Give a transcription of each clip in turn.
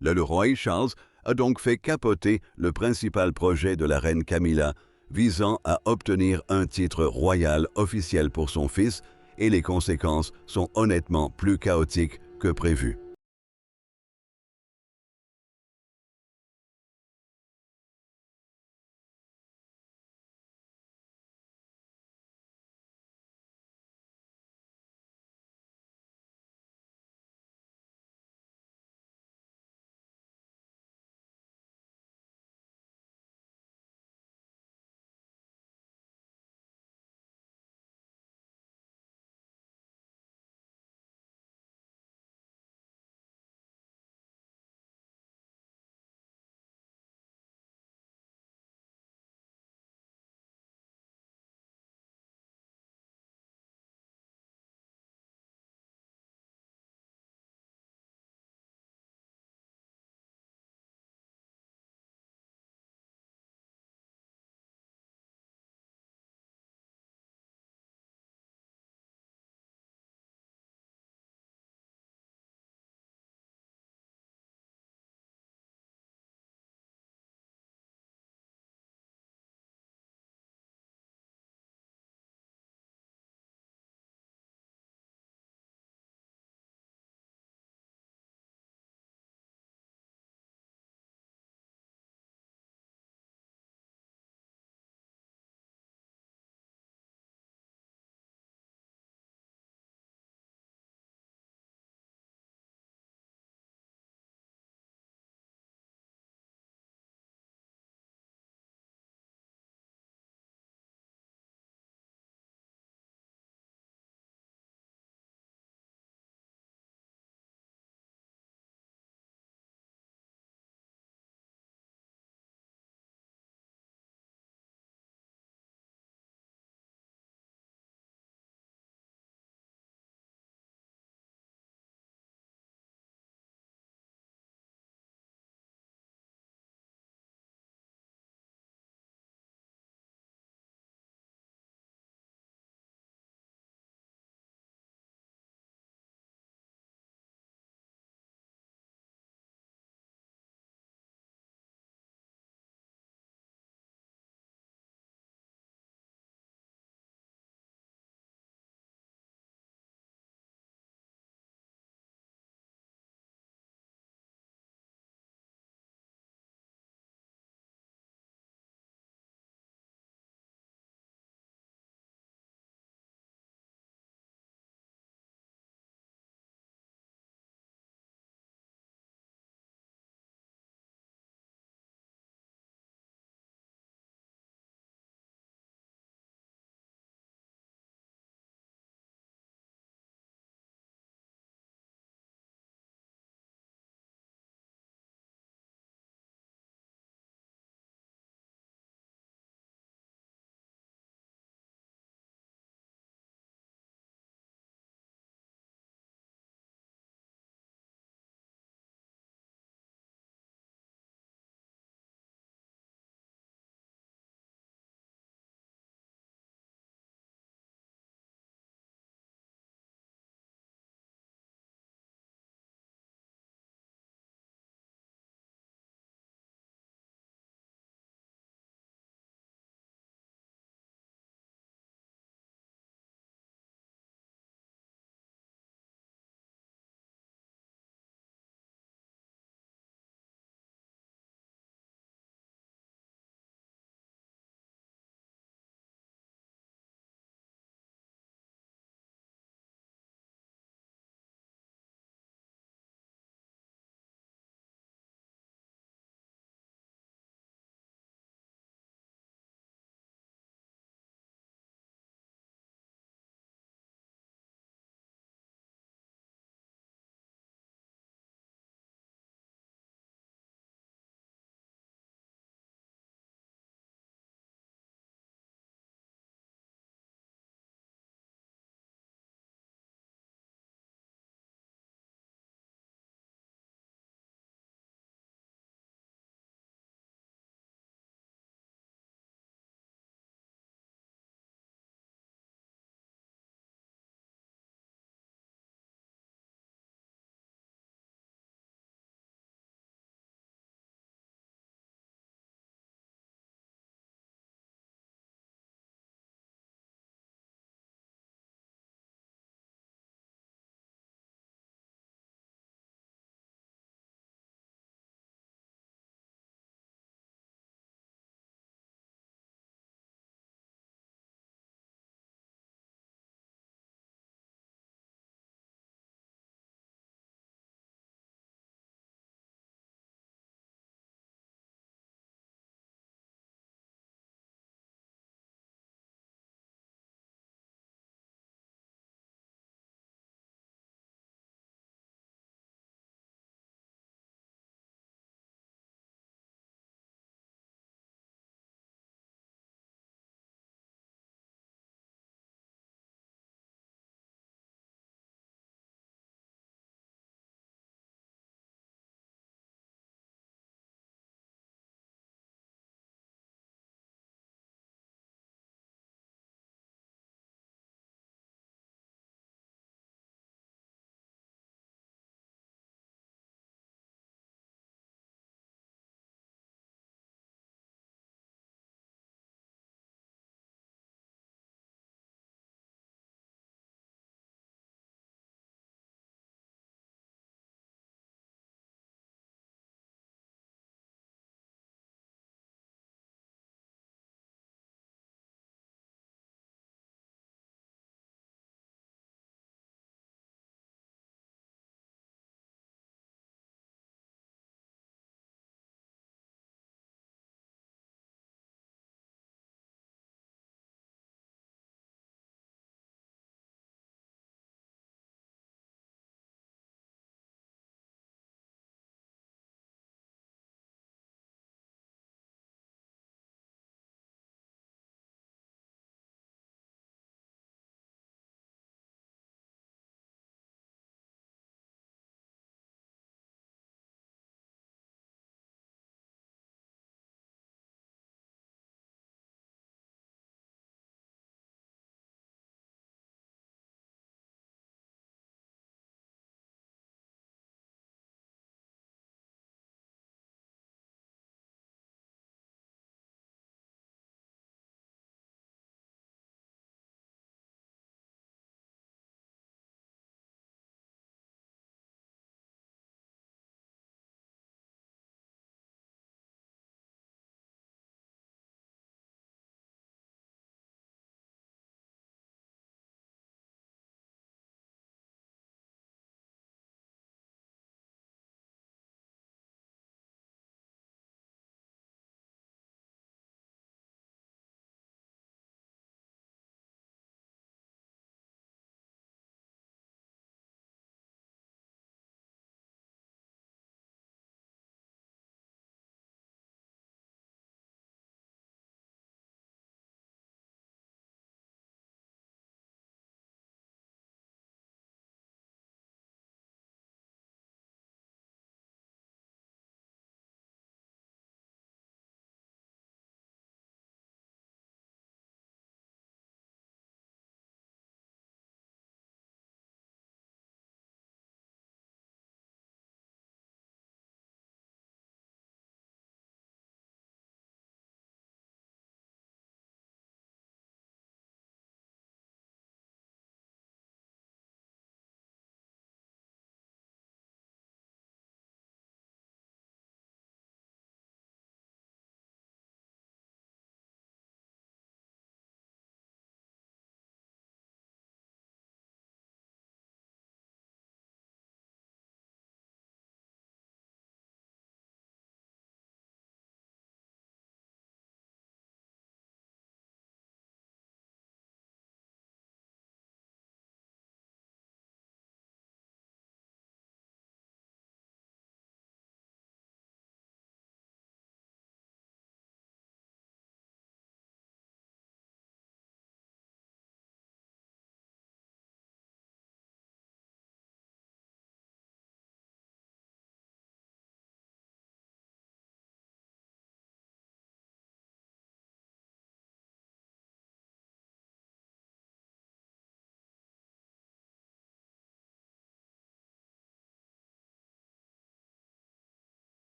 Le roi Charles a donc fait capoter le principal projet de la reine Camilla, visant à obtenir un titre royal officiel pour son fils, et les conséquences sont honnêtement plus chaotiques que prévu.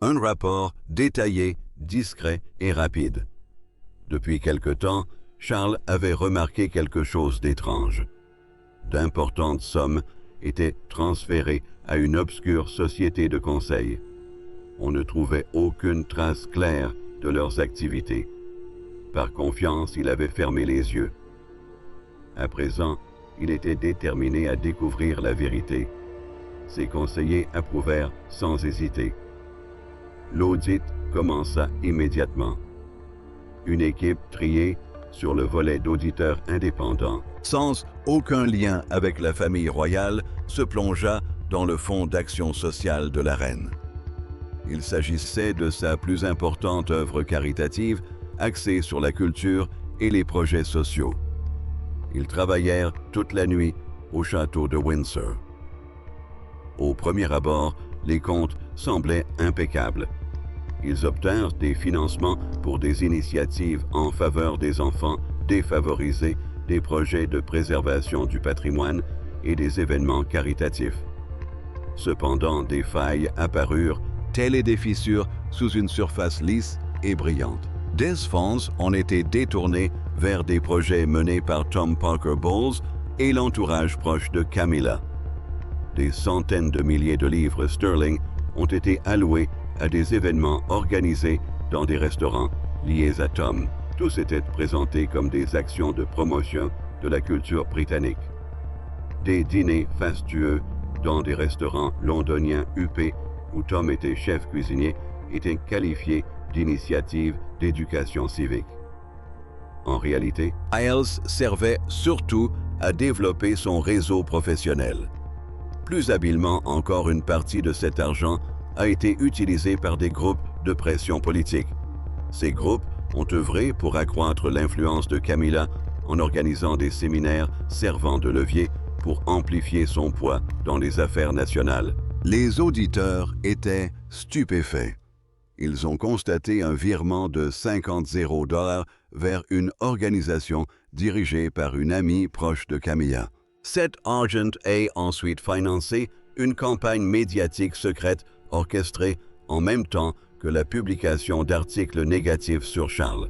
Un rapport détaillé, discret et rapide. Depuis quelque temps, Charles avait remarqué quelque chose d'étrange. D'importantes sommes étaient transférées à une obscure société de conseil. On ne trouvait aucune trace claire de leurs activités. Par confiance, il avait fermé les yeux. À présent, il était déterminé à découvrir la vérité. Ses conseillers approuvèrent sans hésiter. L'audit commença immédiatement. Une équipe triée sur le volet d'auditeurs indépendants, sans aucun lien avec la famille royale, se plongea dans le fonds d'action sociale de la reine. Il s'agissait de sa plus importante œuvre caritative, axée sur la culture et les projets sociaux. Ils travaillèrent toute la nuit au château de Windsor. Au premier abord, les comptes semblaient impeccables. Ils obtinrent des financements pour des initiatives en faveur des enfants défavorisés, des projets de préservation du patrimoine et des événements caritatifs. Cependant, des failles apparurent, telles des fissures sous une surface lisse et brillante. Des fonds ont été détournés vers des projets menés par Tom Parker Bowles et l'entourage proche de Camilla. Des centaines de milliers de livres sterling ont été alloués à des événements organisés dans des restaurants liés à Tom. Tous étaient présentés comme des actions de promotion de la culture britannique. Des dîners fastueux dans des restaurants londoniens huppés où Tom était chef cuisinier étaient qualifiés d'initiatives d'éducation civique. En réalité, Isles servait surtout à développer son réseau professionnel. Plus habilement encore, une partie de cet argent a été utilisée par des groupes de pression politique. Ces groupes ont œuvré pour accroître l'influence de Camilla en organisant des séminaires servant de levier pour amplifier son poids dans les affaires nationales. Les auditeurs étaient stupéfaits. Ils ont constaté un virement de 50 000 $ vers une organisation dirigée par une amie proche de Camilla. Cet argent a ensuite financé une campagne médiatique secrète orchestrée en même temps que la publication d'articles négatifs sur Charles.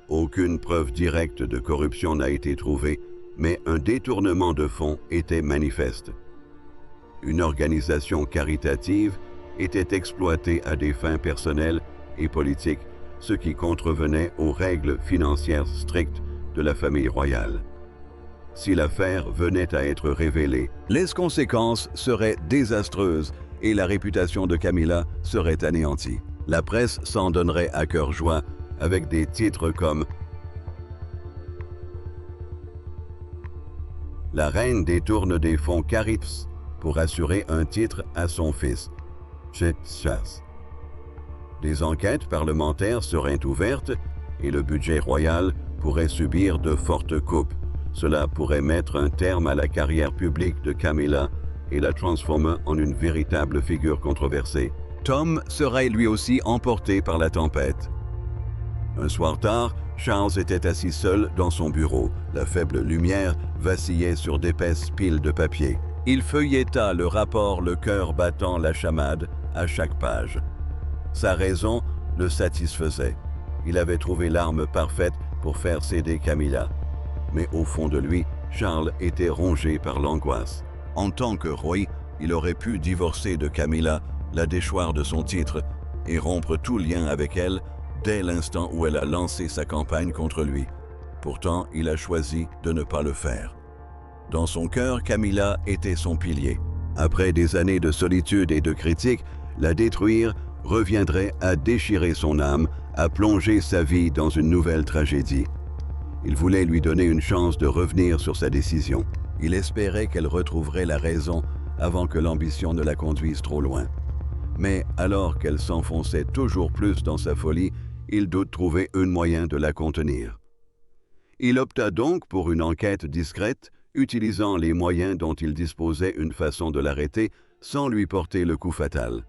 Aucune preuve directe de corruption n'a été trouvée, mais un détournement de fonds était manifeste. Une organisation caritative était exploitée à des fins personnelles et politiques, ce qui contrevenait aux règles financières strictes de la famille royale. Si l'affaire venait à être révélée, les conséquences seraient désastreuses et la réputation de Camilla serait anéantie. La presse s'en donnerait à cœur joie avec des titres comme « La reine détourne des fonds Carips pour assurer un titre à son fils. » Des enquêtes parlementaires seraient ouvertes et le budget royal pourrait subir de fortes coupes. Cela pourrait mettre un terme à la carrière publique de Camilla et la transformer en une véritable figure controversée. Tom serait lui aussi emporté par la tempête. Un soir tard, Charles était assis seul dans son bureau. La faible lumière vacillait sur d'épaisses piles de papier. Il feuilleta le rapport, le cœur battant la chamade à chaque page. Sa raison le satisfaisait. Il avait trouvé l'arme parfaite pour faire céder Camilla. Mais au fond de lui, Charles était rongé par l'angoisse. En tant que roi, il aurait pu divorcer de Camilla, la déchoir de son titre et rompre tout lien avec elle dès l'instant où elle a lancé sa campagne contre lui. Pourtant, il a choisi de ne pas le faire. Dans son cœur, Camilla était son pilier. Après des années de solitude et de critiques, la détruire reviendrait à déchirer son âme, à plonger sa vie dans une nouvelle tragédie. Il voulait lui donner une chance de revenir sur sa décision. Il espérait qu'elle retrouverait la raison avant que l'ambition ne la conduise trop loin. Mais alors qu'elle s'enfonçait toujours plus dans sa folie, il doute trouver un moyen de la contenir. Il opta donc pour une enquête discrète, utilisant les moyens dont il disposait une façon de l'arrêter sans lui porter le coup fatal.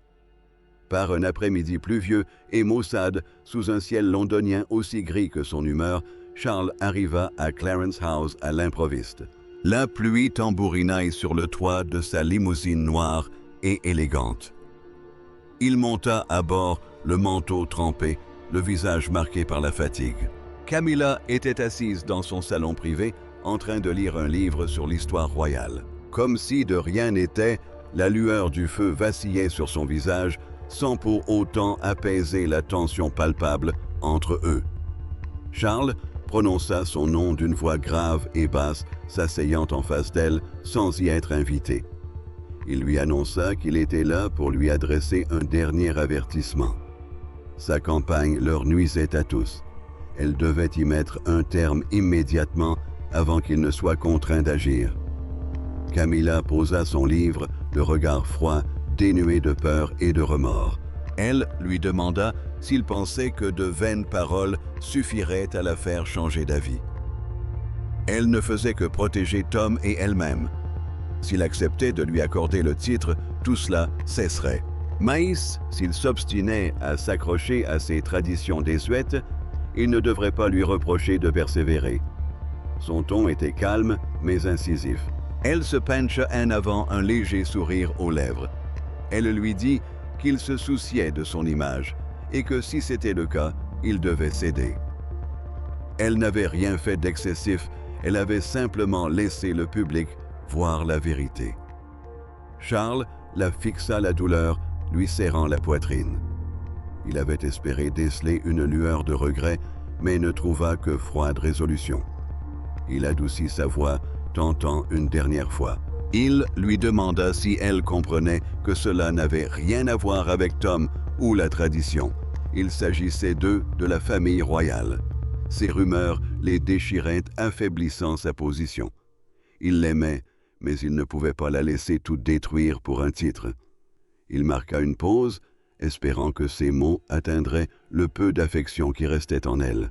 Par un après-midi pluvieux et maussade, sous un ciel londonien aussi gris que son humeur, Charles arriva à Clarence House à l'improviste. La pluie tambourinaille sur le toit de sa limousine noire et élégante. Il monta à bord, le manteau trempé, le visage marqué par la fatigue. Camilla était assise dans son salon privé, en train de lire un livre sur l'histoire royale. Comme si de rien n'était, la lueur du feu vacillait sur son visage, sans pour autant apaiser la tension palpable entre eux. Charles prononça son nom d'une voix grave et basse, s'asseyant en face d'elle sans y être invité. Il lui annonça qu'il était là pour lui adresser un dernier avertissement. Sa campagne leur nuisait à tous. Elle devait y mettre un terme immédiatement avant qu'il ne soit contraint d'agir. Camilla posa son livre, le regard froid, dénué de peur et de remords. Elle lui demanda s'il pensait que de vaines paroles suffiraient à la faire changer d'avis. Elle ne faisait que protéger Tom et elle-même. S'il acceptait de lui accorder le titre, tout cela cesserait. Maïs, s'il s'obstinait à s'accrocher à ses traditions désuètes, il ne devrait pas lui reprocher de persévérer. Son ton était calme, mais incisif. Elle se pencha en avant, un léger sourire aux lèvres. Elle lui dit qu'il se souciait de son image et que si c'était le cas, il devait céder. Elle n'avait rien fait d'excessif, elle avait simplement laissé le public voir la vérité. Charles la fixa la douleur, lui serrant la poitrine. Il avait espéré déceler une lueur de regret, mais ne trouva que froide résolution. Il adoucit sa voix, tentant une dernière fois. Il lui demanda si elle comprenait que cela n'avait rien à voir avec Tom ou la tradition. Il s'agissait d'eux, de la famille royale. Ces rumeurs les déchiraient, affaiblissant sa position. Il l'aimait, mais il ne pouvait pas la laisser tout détruire pour un titre. Il marqua une pause, espérant que ces mots atteindraient le peu d'affection qui restait en elle.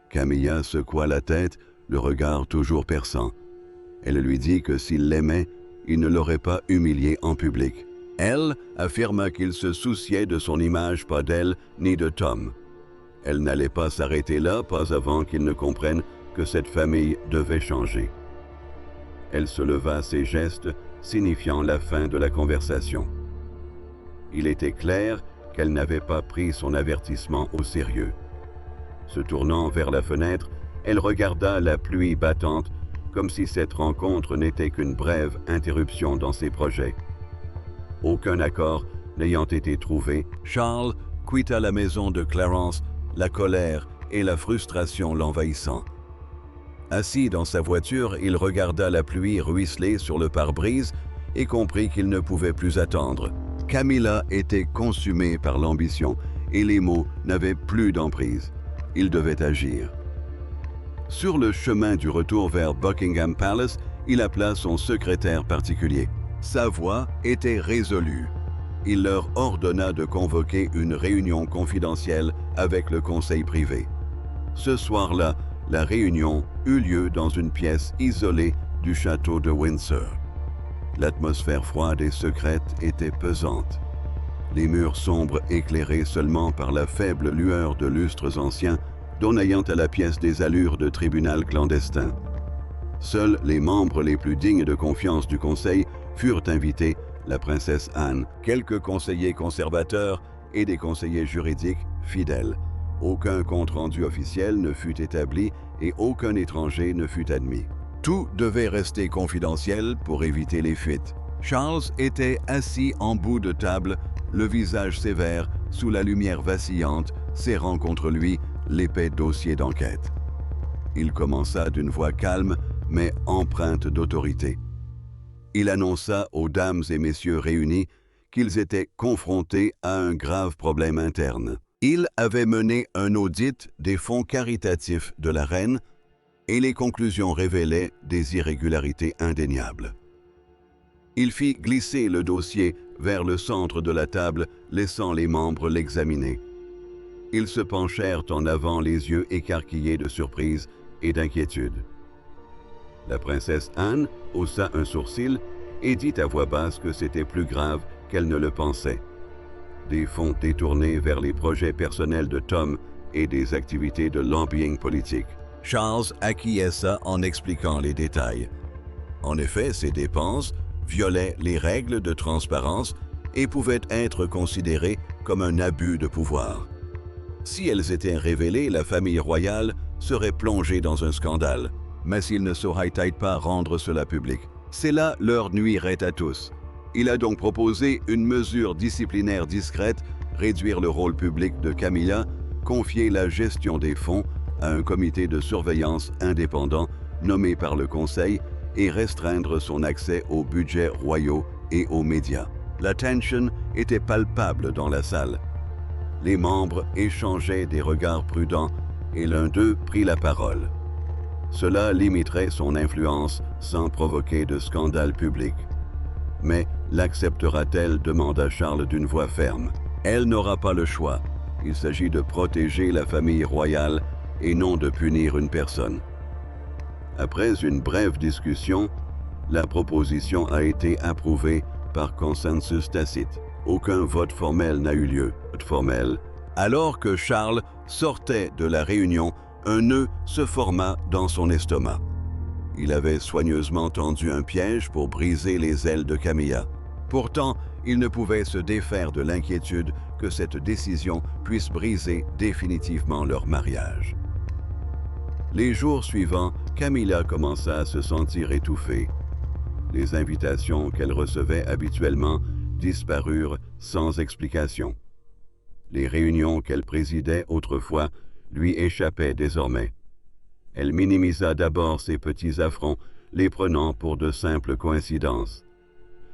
Camilla secoua la tête, le regard toujours perçant. Elle lui dit que s'il l'aimait, il ne l'aurait pas humiliée en public. Elle affirma qu'il se souciait de son image, pas d'elle ni de Tom. Elle n'allait pas s'arrêter là, pas avant qu'il ne comprenne que cette famille devait changer. Elle se leva à ses gestes, signifiant la fin de la conversation. Il était clair qu'elle n'avait pas pris son avertissement au sérieux. Se tournant vers la fenêtre, elle regarda la pluie battante, comme si cette rencontre n'était qu'une brève interruption dans ses projets. Aucun accord n'ayant été trouvé, Charles quitta la maison de Clarence, la colère et la frustration l'envahissant. Assis dans sa voiture, il regarda la pluie ruisseler sur le pare-brise et comprit qu'il ne pouvait plus attendre. Camilla était consumée par l'ambition et les mots n'avaient plus d'emprise. Il devait agir. Sur le chemin du retour vers Buckingham Palace, il appela son secrétaire particulier. Sa voix était résolue. Il leur ordonna de convoquer une réunion confidentielle avec le conseil privé. Ce soir-là, la réunion eut lieu dans une pièce isolée du château de Windsor. L'atmosphère froide et secrète était pesante. Les murs sombres éclairés seulement par la faible lueur de lustres anciens, donnant à la pièce des allures de tribunal clandestin. Seuls les membres les plus dignes de confiance du conseil furent invités, la princesse Anne, quelques conseillers conservateurs et des conseillers juridiques fidèles. Aucun compte-rendu officiel ne fut établi et aucun étranger ne fut admis. Tout devait rester confidentiel pour éviter les fuites. Charles était assis en bout de table, le visage sévère, sous la lumière vacillante, serrant contre lui l'épais dossier d'enquête. Il commença d'une voix calme, mais empreinte d'autorité. Il annonça aux dames et messieurs réunis qu'ils étaient confrontés à un grave problème interne. Il avait mené un audit des fonds caritatifs de la reine et les conclusions révélaient des irrégularités indéniables. Il fit glisser le dossier vers le centre de la table, laissant les membres l'examiner. Ils se penchèrent en avant, les yeux écarquillés de surprise et d'inquiétude. La princesse Anne haussa un sourcil et dit à voix basse que c'était plus grave qu'elle ne le pensait. Des fonds détournés vers les projets personnels de Tom et des activités de lobbying politique. Charles acquiesça en expliquant les détails. En effet, ces dépenses violaient les règles de transparence et pouvaient être considérées comme un abus de pouvoir. Si elles étaient révélées, la famille royale serait plongée dans un scandale, mais s'ils ne sauraient pas rendre cela public, cela leur nuirait à tous. Il a donc proposé une mesure disciplinaire discrète, réduire le rôle public de Camilla, confier la gestion des fonds à un comité de surveillance indépendant nommé par le Conseil et restreindre son accès aux budgets royaux et aux médias. La tension était palpable dans la salle. Les membres échangeaient des regards prudents et l'un d'eux prit la parole. Cela limiterait son influence sans provoquer de scandale public. Mais l'acceptera-t-elle demanda Charles d'une voix ferme. Elle n'aura pas le choix. Il s'agit de protéger la famille royale et non de punir une personne. Après une brève discussion, la proposition a été approuvée par consensus tacite. Aucun vote formel n'a eu lieu. Alors que Charles sortait de la réunion, un nœud se forma dans son estomac. Il avait soigneusement tendu un piège pour briser les ailes de Camilla. Pourtant, il ne pouvait se défaire de l'inquiétude que cette décision puisse briser définitivement leur mariage. Les jours suivants, Camilla commença à se sentir étouffée. Les invitations qu'elle recevait habituellement disparurent sans explication. Les réunions qu'elle présidait autrefois lui échappaient désormais. Elle minimisa d'abord ses petits affronts, les prenant pour de simples coïncidences.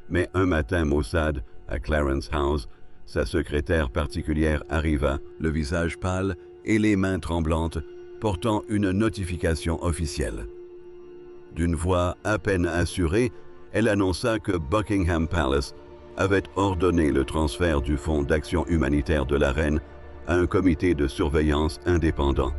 Mais un matin maussade, à Clarence House, sa secrétaire particulière arriva, le visage pâle et les mains tremblantes, portant une notification officielle. D'une voix à peine assurée, elle annonça que Buckingham Palace avait ordonné le transfert du Fonds d'action humanitaire de la reine à un comité de surveillance indépendant.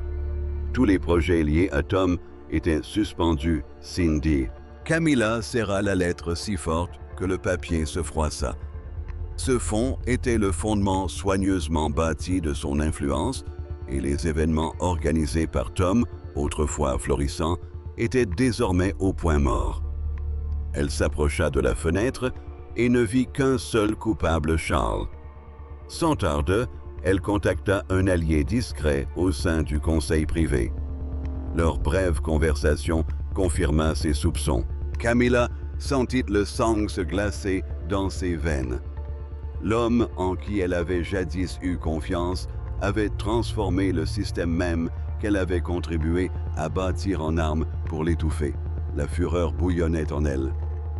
Tous les projets liés à Tom étaient suspendus, Cindy. Camilla serra la lettre si forte que le papier se froissa. Ce fonds était le fondement soigneusement bâti de son influence et les événements organisés par Tom, autrefois florissants, étaient désormais au point mort. Elle s'approcha de la fenêtre et ne vit qu'un seul coupable, Charles. Sans tarde, elle contacta un allié discret au sein du conseil privé. Leur brève conversation confirma ses soupçons. Camilla sentit le sang se glacer dans ses veines. L'homme en qui elle avait jadis eu confiance avait transformé le système même qu'elle avait contribué à bâtir en armes pour l'étouffer. La fureur bouillonnait en elle.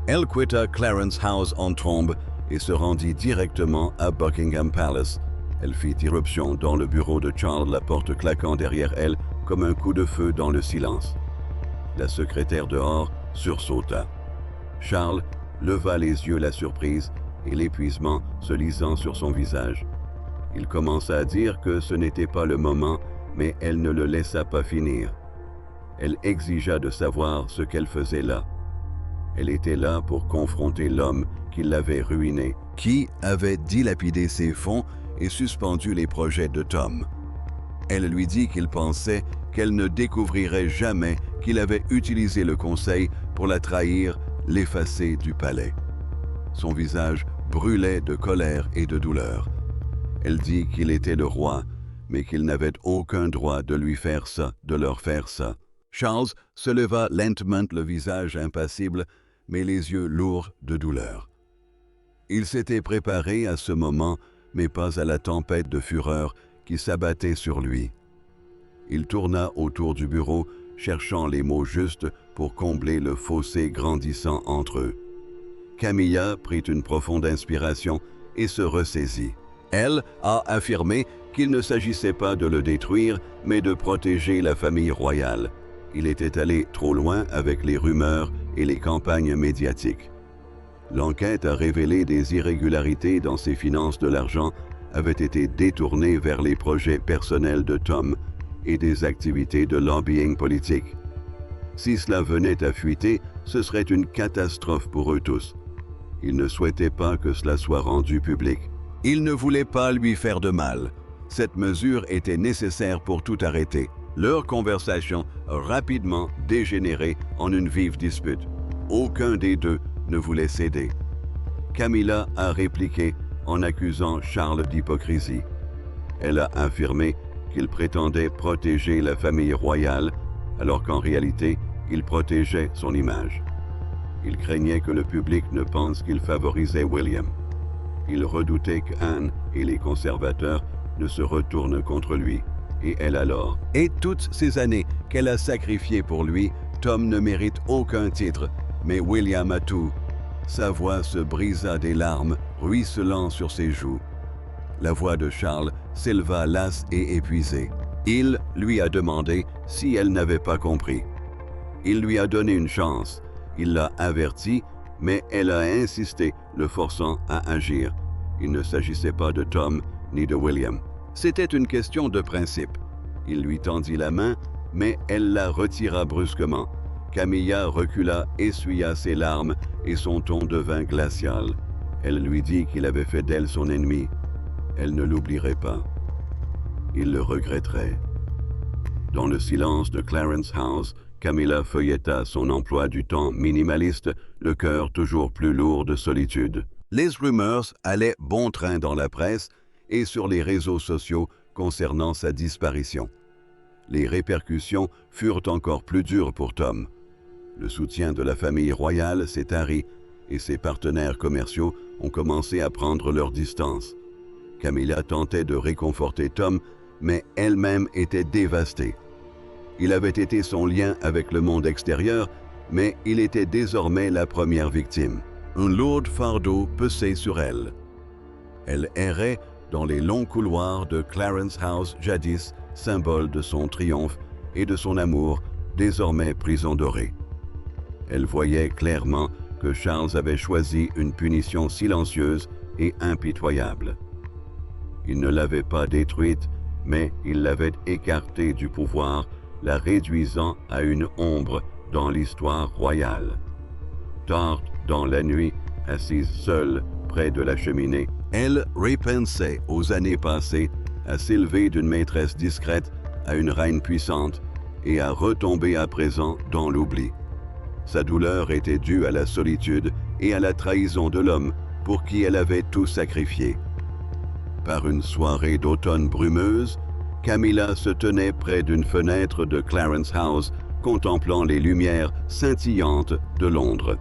Elle quitta Clarence House en trombe et se rendit directement à Buckingham Palace. Elle fit irruption dans le bureau de Charles, la porte claquant derrière elle comme un coup de feu dans le silence. La secrétaire dehors sursauta. Charles leva les yeux, la surprise et l'épuisement se lisant sur son visage. Il commença à dire que ce n'était pas le moment, mais elle ne le laissa pas finir. Elle exigea de savoir ce qu'elle faisait là. Elle était là pour confronter l'homme qui l'avait ruinée, qui avait dilapidé ses fonds et suspendu les projets de Tom. Elle lui dit qu'il pensait qu'elle ne découvrirait jamais qu'il avait utilisé le conseil pour la trahir, l'effacer du palais. Son visage brûlait de colère et de douleur. Elle dit qu'il était le roi, mais qu'il n'avait aucun droit de lui faire ça, de leur faire ça. Charles se leva lentement, le visage impassible, mais les yeux lourds de douleur. Il s'était préparé à ce moment, mais pas à la tempête de fureur qui s'abattait sur lui. Il tourna autour du bureau, cherchant les mots justes pour combler le fossé grandissant entre eux. Camilla prit une profonde inspiration et se ressaisit. Elle a affirmé qu'il ne s'agissait pas de le détruire, mais de protéger la famille royale. Il était allé trop loin avec les rumeurs et les campagnes médiatiques. L'enquête a révélé des irrégularités dans ses finances. De l'argent avait été détourné vers les projets personnels de Tom et des activités de lobbying politique. Si cela venait à fuiter, ce serait une catastrophe pour eux tous. Ils ne souhaitaient pas que cela soit rendu public. Ils ne voulaient pas lui faire de mal. Cette mesure était nécessaire pour tout arrêter. Leur conversation a rapidement dégénéré en une vive dispute. Aucun des deux ne voulait céder. Camilla a répliqué en accusant Charles d'hypocrisie. Elle a affirmé qu'il prétendait protéger la famille royale, alors qu'en réalité, il protégeait son image. Il craignait que le public ne pense qu'il favorisait William. Il redoutait qu'Anne et les conservateurs ne se retournent contre lui. Et elle alors. Et toutes ces années qu'elle a sacrifiées pour lui, Tom ne mérite aucun titre, mais William a tout. Sa voix se brisa des larmes, ruisselant sur ses joues. La voix de Charles s'éleva lasse et épuisée. Il lui a demandé si elle n'avait pas compris. Il lui a donné une chance. Il l'a avertie, mais elle a insisté, le forçant à agir. Il ne s'agissait pas de Tom ni de William. C'était une question de principe. Il lui tendit la main, mais elle la retira brusquement. Camilla recula, essuya ses larmes et son ton devint glacial. Elle lui dit qu'il avait fait d'elle son ennemi. Elle ne l'oublierait pas. Il le regretterait. Dans le silence de Clarence House, Camilla feuilletta son emploi du temps minimaliste, le cœur toujours plus lourd de solitude. Les rumeurs allaient bon train dans la presse et sur les réseaux sociaux concernant sa disparition. Les répercussions furent encore plus dures pour Tom. Le soutien de la famille royale s'est tari et ses partenaires commerciaux ont commencé à prendre leur distance. Camilla tentait de réconforter Tom, mais elle-même était dévastée. Il avait été son lien avec le monde extérieur, mais il était désormais la première victime. Un lourd fardeau pesait sur elle. Elle errait dans les longs couloirs de Clarence House, jadis symbole de son triomphe et de son amour, désormais prison dorée. Elle voyait clairement que Charles avait choisi une punition silencieuse et impitoyable. Il ne l'avait pas détruite, mais il l'avait écartée du pouvoir, la réduisant à une ombre dans l'histoire royale. Tard dans la nuit, assise seule près de la cheminée, elle repensait aux années passées, à s'élever d'une maîtresse discrète à une reine puissante et à retomber à présent dans l'oubli. Sa douleur était due à la solitude et à la trahison de l'homme pour qui elle avait tout sacrifié. Par une soirée d'automne brumeuse, Camilla se tenait près d'une fenêtre de Clarence House, contemplant les lumières scintillantes de Londres.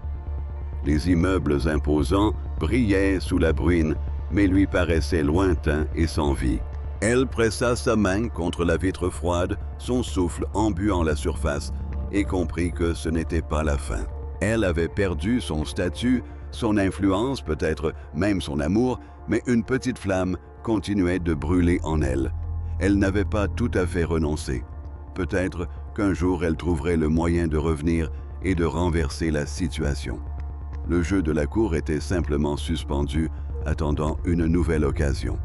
Les immeubles imposants brillaient sous la bruine, mais lui paraissaient lointains et sans vie. Elle pressa sa main contre la vitre froide, son souffle embuant la surface, et comprit que ce n'était pas la fin. Elle avait perdu son statut, son influence, peut-être même son amour, mais une petite flamme continuait de brûler en elle. Elle n'avait pas tout à fait renoncé. Peut-être qu'un jour elle trouverait le moyen de revenir et de renverser la situation. Le jeu de la cour était simplement suspendu, attendant une nouvelle occasion.